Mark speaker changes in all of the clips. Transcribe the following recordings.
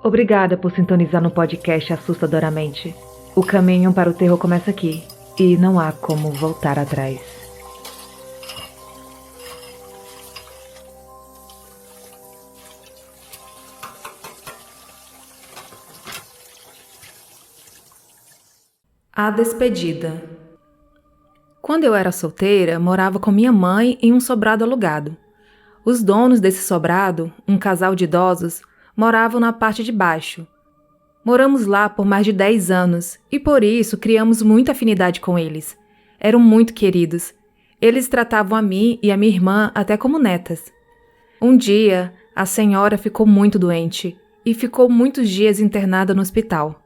Speaker 1: Obrigada por sintonizar no podcast Assustadoramente. O caminho para o terror começa aqui, e não há como voltar atrás. A despedida. Quando eu era solteira, morava com minha mãe em um sobrado alugado. Os donos desse sobrado, um casal de idosos, moravam na parte de baixo. Moramos lá por mais de 10 anos e por isso criamos muita afinidade com eles. Eram muito queridos. Eles tratavam a mim e a minha irmã até como netas. Um dia, a senhora ficou muito doente e ficou muitos dias internada no hospital.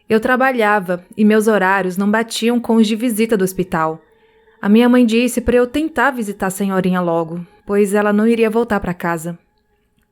Speaker 1: Eu trabalhava e meus horários não batiam com os de visita do hospital. A minha mãe disse para eu tentar visitar a senhorinha logo, pois ela não iria voltar para casa.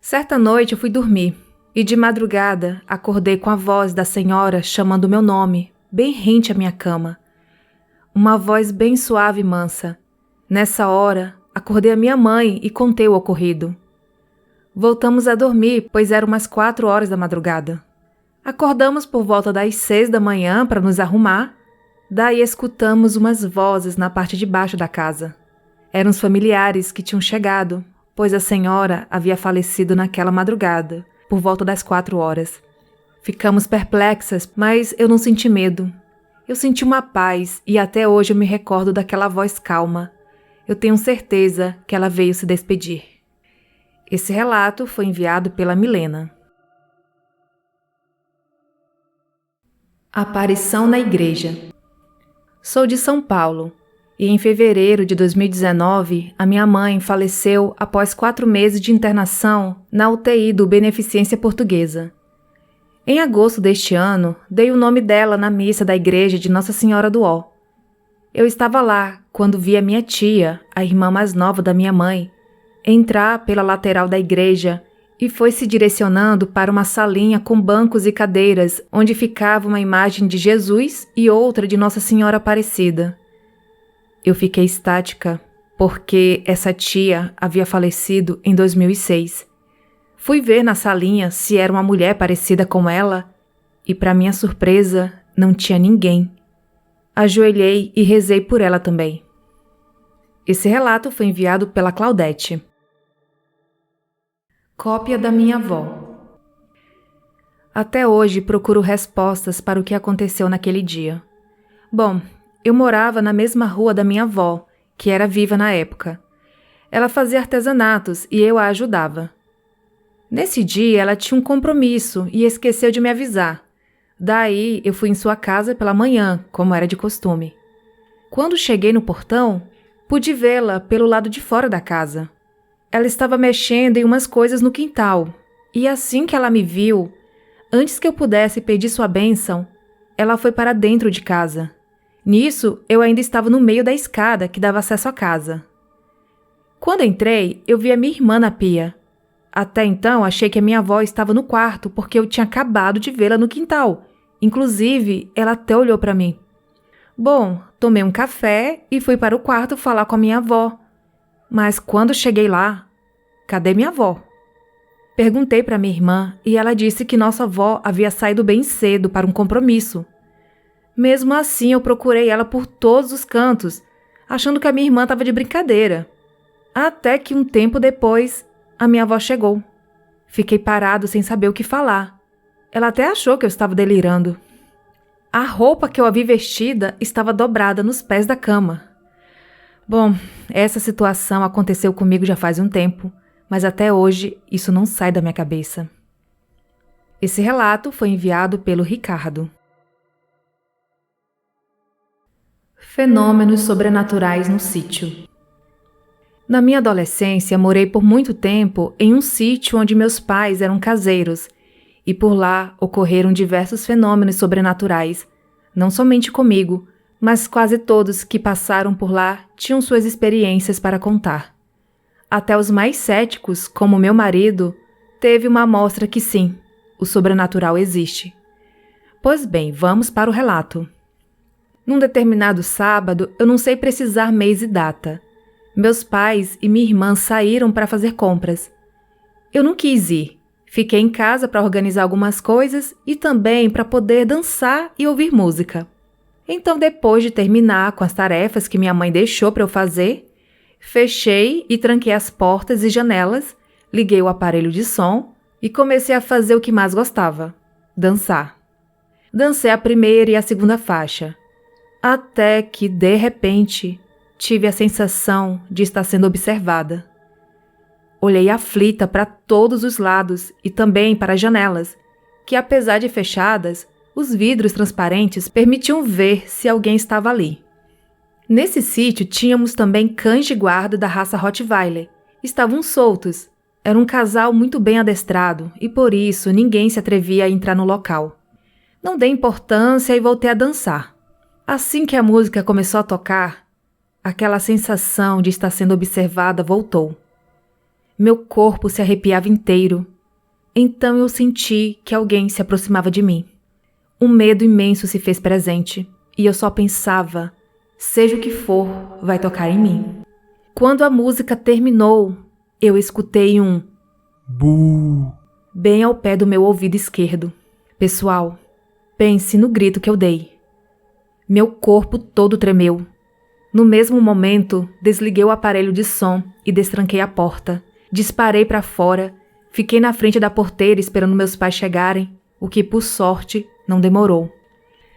Speaker 1: Certa noite eu fui dormir e de madrugada acordei com a voz da senhora chamando meu nome, bem rente à minha cama. Uma voz bem suave e mansa. Nessa hora, acordei a minha mãe e contei o ocorrido. Voltamos a dormir, pois eram umas 4 horas da madrugada. Acordamos por volta das 6 da manhã para nos arrumar. Daí escutamos umas vozes na parte de baixo da casa. Eram os familiares que tinham chegado, pois a senhora havia falecido naquela madrugada, por volta das 4 horas. Ficamos perplexas, mas eu não senti medo. Eu senti uma paz e até hoje eu me recordo daquela voz calma. Eu tenho certeza que ela veio se despedir. Esse relato foi enviado pela Milena. Aparição na igreja. Sou de São Paulo e em fevereiro de 2019 a minha mãe faleceu após 4 meses de internação na UTI do Beneficência Portuguesa. Em agosto deste ano, dei o nome dela na missa da igreja de Nossa Senhora do Ó. Eu estava lá quando vi a minha tia, a irmã mais nova da minha mãe, entrar pela lateral da igreja e foi se direcionando para uma salinha com bancos e cadeiras onde ficava uma imagem de Jesus e outra de Nossa Senhora Aparecida. Eu fiquei estática, porque essa tia havia falecido em 2006. Fui ver na salinha se era uma mulher parecida com ela e, para minha surpresa, não tinha ninguém. Ajoelhei e rezei por ela também. Esse relato foi enviado pela Claudete. Cópia da minha avó. Até hoje procuro respostas para o que aconteceu naquele dia. Bom, eu morava na mesma rua da minha avó, que era viva na época. Ela fazia artesanatos e eu a ajudava. Nesse dia ela tinha um compromisso e esqueceu de me avisar. Daí eu fui em sua casa pela manhã, como era de costume. Quando cheguei no portão, pude vê-la pelo lado de fora da casa. Ela estava mexendo em umas coisas no quintal, e assim que ela me viu, antes que eu pudesse pedir sua bênção, ela foi para dentro de casa. Nisso, eu ainda estava no meio da escada que dava acesso à casa. Quando entrei, eu vi a minha irmã na pia. Até então, achei que a minha avó estava no quarto, porque eu tinha acabado de vê-la no quintal. Inclusive, ela até olhou para mim. Bom, tomei um café e fui para o quarto falar com a minha avó. Mas quando cheguei lá, cadê minha avó? Perguntei para minha irmã e ela disse que nossa avó havia saído bem cedo para um compromisso. Mesmo assim, eu procurei ela por todos os cantos, achando que a minha irmã estava de brincadeira. Até que um tempo depois, a minha avó chegou. Fiquei parado sem saber o que falar. Ela até achou que eu estava delirando. A roupa que eu a vi vestida estava dobrada nos pés da cama. Bom, essa situação aconteceu comigo já faz um tempo, mas até hoje isso não sai da minha cabeça. Esse relato foi enviado pelo Ricardo. Fenômenos sobrenaturais no sítio. Na minha adolescência, morei por muito tempo em um sítio onde meus pais eram caseiros, e por lá ocorreram diversos fenômenos sobrenaturais, não somente comigo, mas quase todos que passaram por lá tinham suas experiências para contar. Até os mais céticos, como meu marido, teve uma amostra que sim, o sobrenatural existe. Pois bem, vamos para o relato. Num determinado sábado, eu não sei precisar mês e data. Meus pais e minha irmã saíram para fazer compras. Eu não quis ir. Fiquei em casa para organizar algumas coisas e também para poder dançar e ouvir música. Então, depois de terminar com as tarefas que minha mãe deixou para eu fazer, fechei e tranquei as portas e janelas, liguei o aparelho de som e comecei a fazer o que mais gostava: dançar. Dancei a primeira e a segunda faixa, até que, de repente, tive a sensação de estar sendo observada. Olhei aflita para todos os lados e também para as janelas, que, apesar de fechadas, os vidros transparentes permitiam ver se alguém estava ali. Nesse sítio tínhamos também cães de guarda da raça Rottweiler. Estavam soltos. Era um casal muito bem adestrado e por isso ninguém se atrevia a entrar no local. Não dei importância e voltei a dançar. Assim que a música começou a tocar, aquela sensação de estar sendo observada voltou. Meu corpo se arrepiava inteiro. Então eu senti que alguém se aproximava de mim. Um medo imenso se fez presente e eu só pensava: seja o que for, vai tocar em mim. Quando a música terminou, eu escutei um "bu" bem ao pé do meu ouvido esquerdo. Pessoal, pense no grito que eu dei. Meu corpo todo tremeu. No mesmo momento, desliguei o aparelho de som e destranquei a porta. Disparei para fora, fiquei na frente da porteira esperando meus pais chegarem, o que, por sorte, não demorou.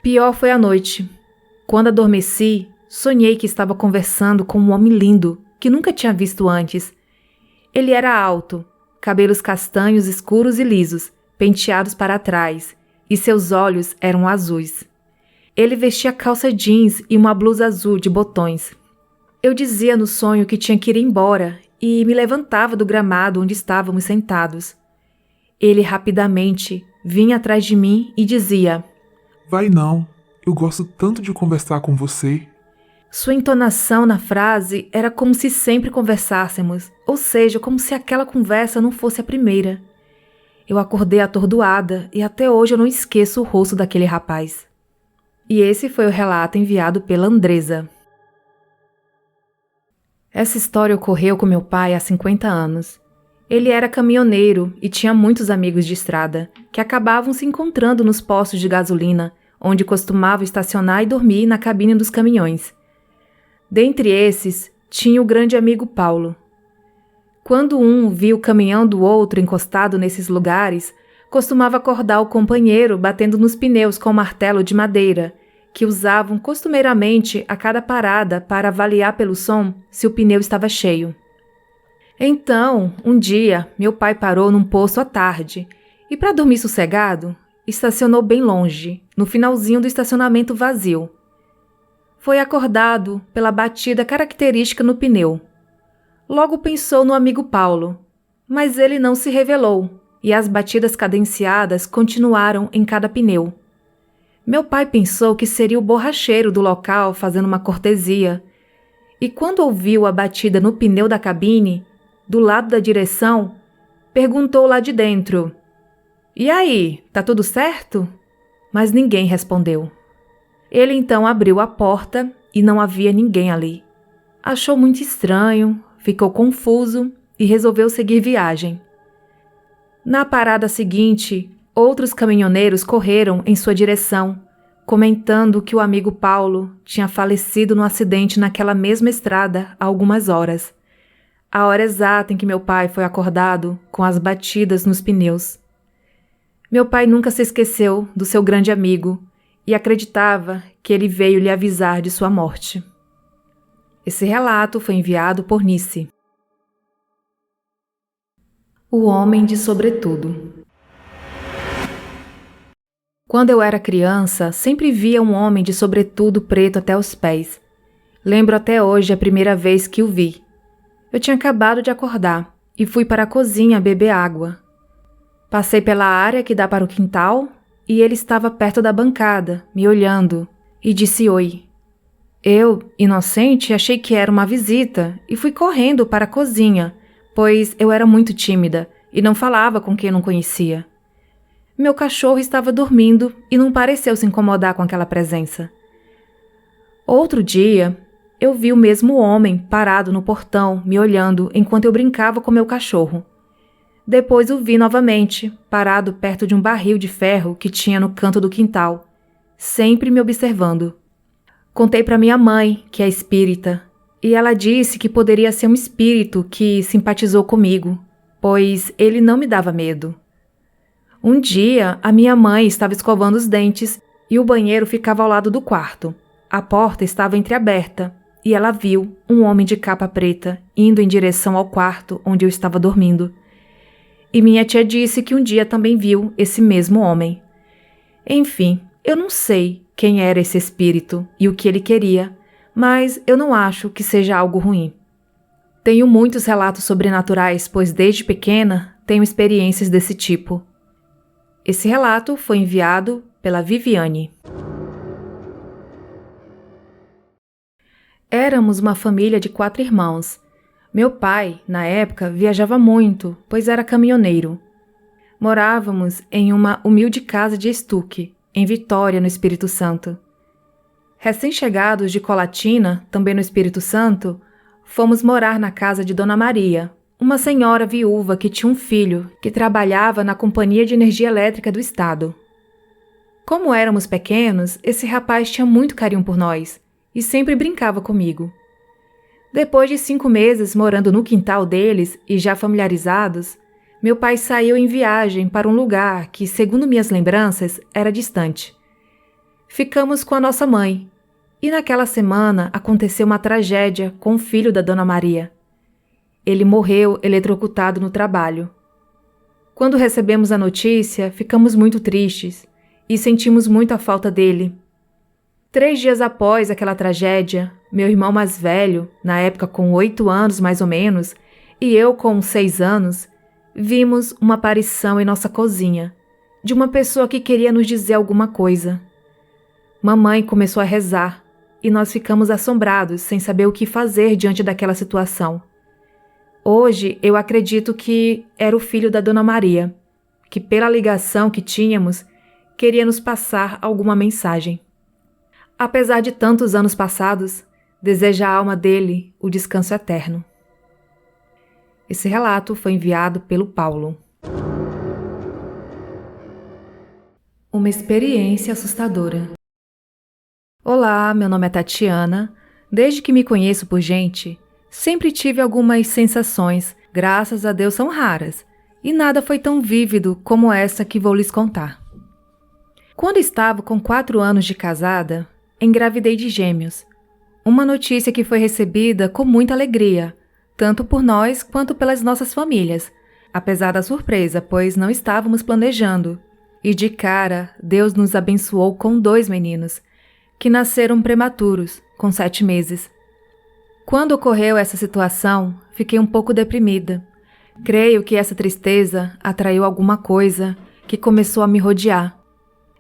Speaker 1: Pior foi a noite. Quando adormeci, sonhei que estava conversando com um homem lindo, que nunca tinha visto antes. Ele era alto, cabelos castanhos escuros e lisos, penteados para trás, e seus olhos eram azuis. Ele vestia calça jeans e uma blusa azul de botões. Eu dizia no sonho que tinha que ir embora e me levantava do gramado onde estávamos sentados. Ele rapidamente vinha atrás de mim e dizia:
Speaker 2: Vai não, eu gosto tanto de conversar com você.
Speaker 1: Sua entonação na frase era como se sempre conversássemos, ou seja, como se aquela conversa não fosse a primeira. Eu acordei atordoada e até hoje eu não esqueço o rosto daquele rapaz. E esse foi o relato enviado pela Andresa. Essa história ocorreu com meu pai há 50 anos. Ele era caminhoneiro e tinha muitos amigos de estrada, que acabavam se encontrando nos postos de gasolina, onde costumava estacionar e dormir na cabine dos caminhões. Dentre esses, tinha o grande amigo Paulo. Quando um via o caminhão do outro encostado nesses lugares, costumava acordar o companheiro batendo nos pneus com um martelo de madeira, que usavam costumeiramente a cada parada para avaliar pelo som se o pneu estava cheio. Então, um dia, meu pai parou num posto à tarde e, para dormir sossegado, estacionou bem longe, no finalzinho do estacionamento vazio. Foi acordado pela batida característica no pneu. Logo pensou no amigo Paulo, mas ele não se revelou e as batidas cadenciadas continuaram em cada pneu. Meu pai pensou que seria o borracheiro do local fazendo uma cortesia, e quando ouviu a batida no pneu da cabine, do lado da direção, perguntou lá de dentro: "E aí, tá tudo certo?" Mas ninguém respondeu. Ele então abriu a porta e não havia ninguém ali. Achou muito estranho, ficou confuso e resolveu seguir viagem. Na parada seguinte, outros caminhoneiros correram em sua direção, comentando que o amigo Paulo tinha falecido no acidente naquela mesma estrada há algumas horas, a hora exata em que meu pai foi acordado com as batidas nos pneus. Meu pai nunca se esqueceu do seu grande amigo e acreditava que ele veio lhe avisar de sua morte. Esse relato foi enviado por Nice. O Homem de Sobretudo. Quando eu era criança, sempre via um homem de sobretudo preto até os pés. Lembro até hoje a primeira vez que o vi. Eu tinha acabado de acordar e fui para a cozinha beber água. Passei pela área que dá para o quintal e ele estava perto da bancada, me olhando, e disse oi. Eu, inocente, achei que era uma visita e fui correndo para a cozinha, pois eu era muito tímida e não falava com quem não conhecia. Meu cachorro estava dormindo e não pareceu se incomodar com aquela presença. Outro dia, eu vi o mesmo homem parado no portão, me olhando enquanto eu brincava com meu cachorro. Depois o vi novamente, parado perto de um barril de ferro que tinha no canto do quintal, sempre me observando. Contei para minha mãe, que é espírita, e ela disse que poderia ser um espírito que simpatizou comigo, pois ele não me dava medo. Um dia, a minha mãe estava escovando os dentes e o banheiro ficava ao lado do quarto. A porta estava entreaberta e ela viu um homem de capa preta indo em direção ao quarto onde eu estava dormindo. E minha tia disse que um dia também viu esse mesmo homem. Enfim, eu não sei quem era esse espírito e o que ele queria, mas eu não acho que seja algo ruim. Tenho muitos relatos sobrenaturais, pois desde pequena tenho experiências desse tipo. Esse relato foi enviado pela Viviane. Éramos uma família de 4 irmãos. Meu pai, na época, viajava muito, pois era caminhoneiro. Morávamos em uma humilde casa de estuque, em Vitória, no Espírito Santo. Recém-chegados de Colatina, também no Espírito Santo, fomos morar na casa de Dona Maria, uma senhora viúva que tinha um filho que trabalhava na Companhia de Energia Elétrica do Estado. Como éramos pequenos, esse rapaz tinha muito carinho por nós e sempre brincava comigo. Depois de 5 meses morando no quintal deles e já familiarizados, meu pai saiu em viagem para um lugar que, segundo minhas lembranças, era distante. Ficamos com a nossa mãe, e naquela semana aconteceu uma tragédia com o filho da Dona Maria. Ele morreu eletrocutado no trabalho. Quando recebemos a notícia, ficamos muito tristes e sentimos muito a falta dele. 3 dias após aquela tragédia, meu irmão mais velho, na época com 8 anos mais ou menos, e eu com 6 anos, vimos uma aparição em nossa cozinha, de uma pessoa que queria nos dizer alguma coisa. Mamãe começou a rezar e nós ficamos assombrados, sem saber o que fazer diante daquela situação. Hoje eu acredito que era o filho da Dona Maria, que pela ligação que tínhamos, queria nos passar alguma mensagem. Apesar de tantos anos passados, desejo à alma dele o descanso eterno. Esse relato foi enviado pelo Paulo. Uma experiência assustadora. Olá, meu nome é Tatiana. Desde que me conheço por gente, sempre tive algumas sensações, graças a Deus são raras, e nada foi tão vívido como essa que vou lhes contar. Quando estava com 4 anos de casada, engravidei de gêmeos. Uma notícia que foi recebida com muita alegria, tanto por nós quanto pelas nossas famílias, apesar da surpresa, pois não estávamos planejando. E de cara, Deus nos abençoou com 2 meninos, que nasceram prematuros, com 7 meses. Quando ocorreu essa situação, fiquei um pouco deprimida. Creio que essa tristeza atraiu alguma coisa que começou a me rodear.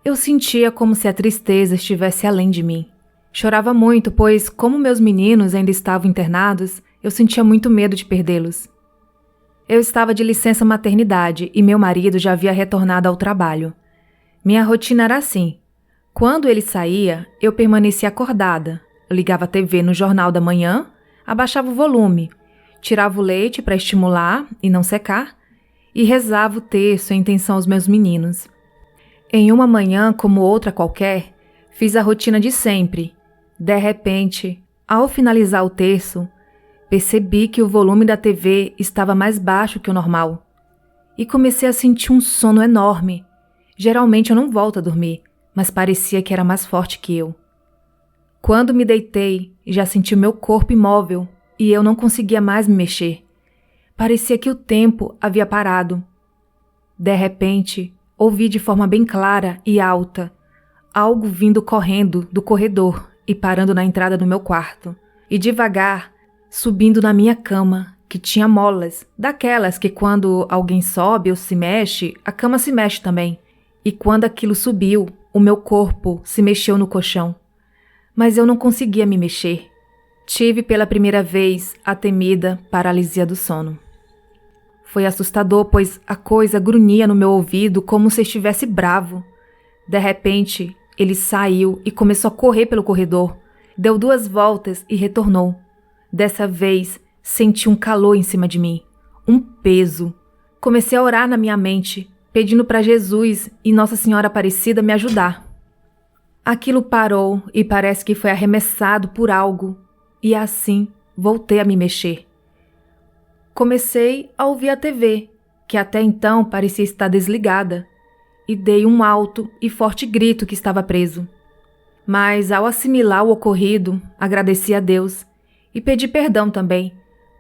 Speaker 1: Eu sentia como se a tristeza estivesse além de mim. Chorava muito, pois, como meus meninos ainda estavam internados, eu sentia muito medo de perdê-los. Eu estava de licença maternidade e meu marido já havia retornado ao trabalho. Minha rotina era assim. Quando ele saía, eu permanecia acordada. Eu ligava a TV no jornal da manhã, abaixava o volume, tirava o leite para estimular e não secar, e rezava o terço em intenção aos meus meninos. Em uma manhã, como outra qualquer, fiz a rotina de sempre. De repente, ao finalizar o terço, percebi que o volume da TV estava mais baixo que o normal. E comecei a sentir um sono enorme. Geralmente eu não volto a dormir, mas parecia que era mais forte que eu. Quando me deitei, já senti o meu corpo imóvel e eu não conseguia mais me mexer. Parecia que o tempo havia parado. De repente, ouvi de forma bem clara e alta algo vindo correndo do corredor e parando na entrada do meu quarto. E devagar, subindo na minha cama, que tinha molas, daquelas que quando alguém sobe ou se mexe, a cama se mexe também. E quando aquilo subiu, o meu corpo se mexeu no colchão. Mas eu não conseguia me mexer. Tive pela primeira vez a temida paralisia do sono. Foi assustador, pois a coisa grunhia no meu ouvido como se estivesse bravo. De repente, ele saiu e começou a correr pelo corredor. Deu 2 voltas e retornou. Dessa vez, senti um calor em cima de mim. Um peso. Comecei a orar na minha mente, pedindo para Jesus e Nossa Senhora Aparecida me ajudar. Aquilo parou e parece que foi arremessado por algo, e assim voltei a me mexer. Comecei a ouvir a TV, que até então parecia estar desligada, e dei um alto e forte grito que estava preso. Mas ao assimilar o ocorrido, agradeci a Deus e pedi perdão também,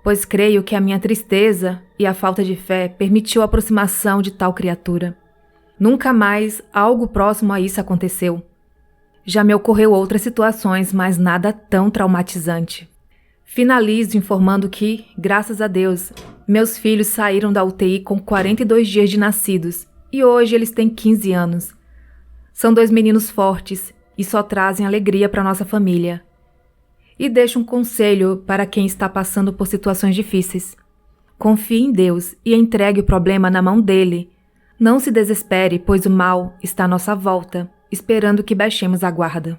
Speaker 1: pois creio que a minha tristeza e a falta de fé permitiu a aproximação de tal criatura. Nunca mais algo próximo a isso aconteceu. Já me ocorreu outras situações, mas nada tão traumatizante. Finalizo informando que, graças a Deus, meus filhos saíram da UTI com 42 dias de nascidos e hoje eles têm 15 anos. São 2 meninos fortes e só trazem alegria para nossa família. E deixo um conselho para quem está passando por situações difíceis. Confie em Deus e entregue o problema na mão dele. Não se desespere, pois o mal está à nossa volta, esperando que baixemos a guarda.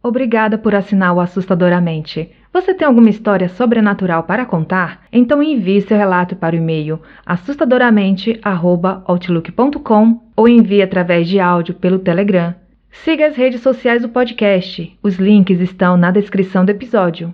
Speaker 1: Obrigada por assinar o Assustadoramente. Você tem alguma história sobrenatural para contar? Então envie seu relato para o e-mail assustadoramente@outlook.com ou envie através de áudio pelo Telegram. Siga as redes sociais do podcast. Os links estão na descrição do episódio.